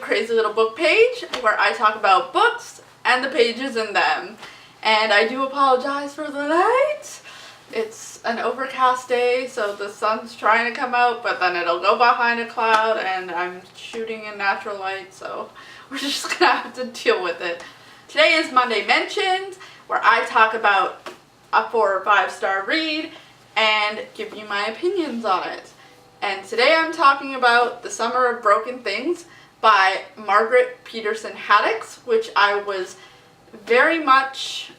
Crazy Little Book page where I talk about books and the pages in them. And I do apologize for the light. It's an overcast day, so the sun's trying to come out, but then it'll go behind a cloud, and I'm shooting in natural light, so we're just gonna have to deal with it. Today is Monday Mentions, where I talk about a 4 or 5 star read and give you my opinions on it. And today I'm talking about The Summer of Broken Things by Margaret Peterson Haddix, which I was very much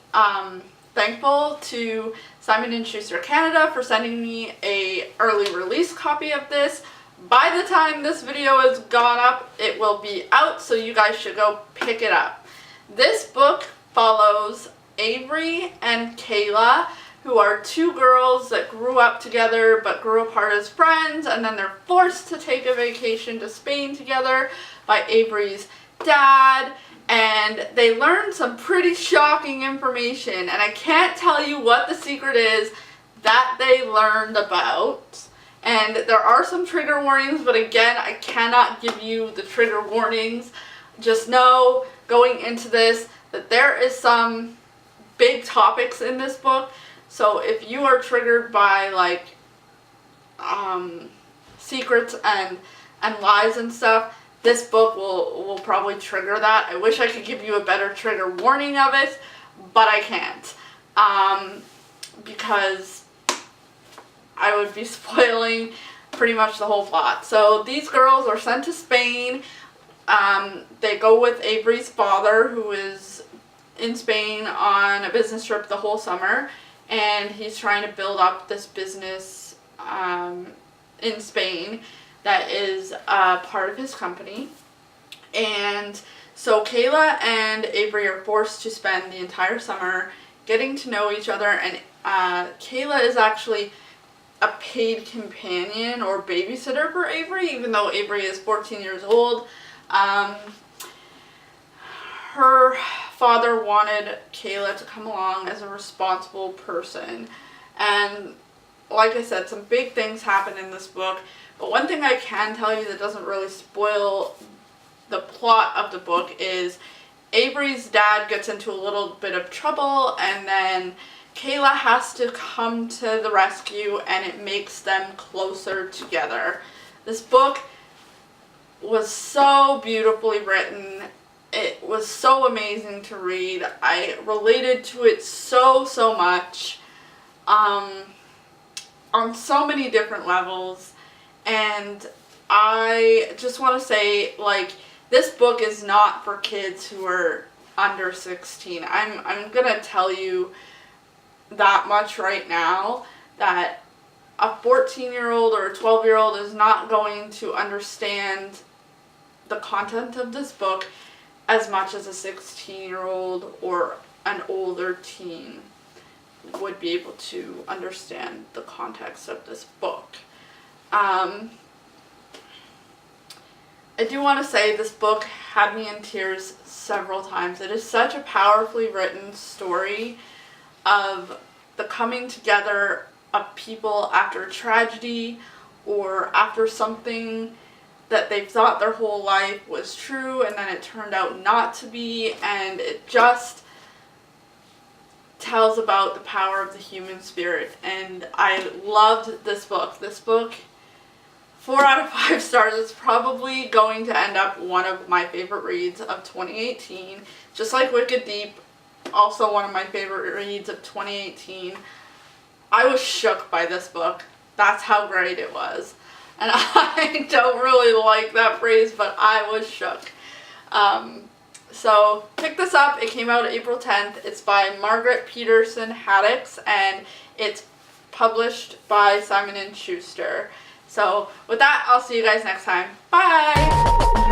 thankful to Simon & Schuster Canada for sending me a early release copy of this. By the time this video is gone up, it will be out, so you guys should go pick it up. This book follows Avery and Kayla, who are 2 girls that grew up together but grew apart as friends, and then they're forced to take a vacation to Spain together by Avery's dad, and they learn some pretty shocking information, and I can't tell you what the secret is that they learned about. And there are some trigger warnings, but again, I cannot give you the trigger warnings. Just know going into this that there is some big topics in this book, so if you are triggered by like secrets and lies and stuff, this book will probably trigger that. I wish I could give you a better trigger warning of it, but I can't, because I would be spoiling pretty much the whole plot. So these girls are sent to Spain. They go with Avery's father, who is in Spain on a business trip the whole summer, and he's trying to build up this business in Spain that is part of his company. And so Kayla and Avery are forced to spend the entire summer getting to know each other, and Kayla is actually a paid companion or babysitter for Avery, even though Avery is 14 years old. Her father wanted Kayla to come along as a responsible person, and like I said, some big things happen in this book. But one thing I can tell you that doesn't really spoil the plot of the book is Avery's dad gets into a little bit of trouble, and then Kayla has to come to the rescue, and it makes them closer together. This book was so beautifully written. It was so amazing to read. I related to it so much on so many different levels. And I just want to say, like, this book is not for kids who are under 16. I'm gonna tell you that much right now, that a 14-year-old or a 12-year-old is not going to understand the content of this book as much as a 16-year-old or an older teen would be able to understand the context of this book. I do want to say this book had me in tears several times. It is such a powerfully written story of the coming together of people after a tragedy or after something that they've thought their whole life was true and then it turned out not to be, and it just tells about the power of the human spirit. And I loved this book. This book, 4 out of 5 stars. It's probably going to end up one of my favorite reads of 2018. Just like Wicked Deep, also one of my favorite reads of 2018. I was shook by this book. That's how great it was. And I don't really like that phrase, but I was shook. So pick this up. It came out April 10th. It's by Margaret Peterson Haddix, and it's published by Simon & Schuster. So with that, I'll see you guys next time. Bye!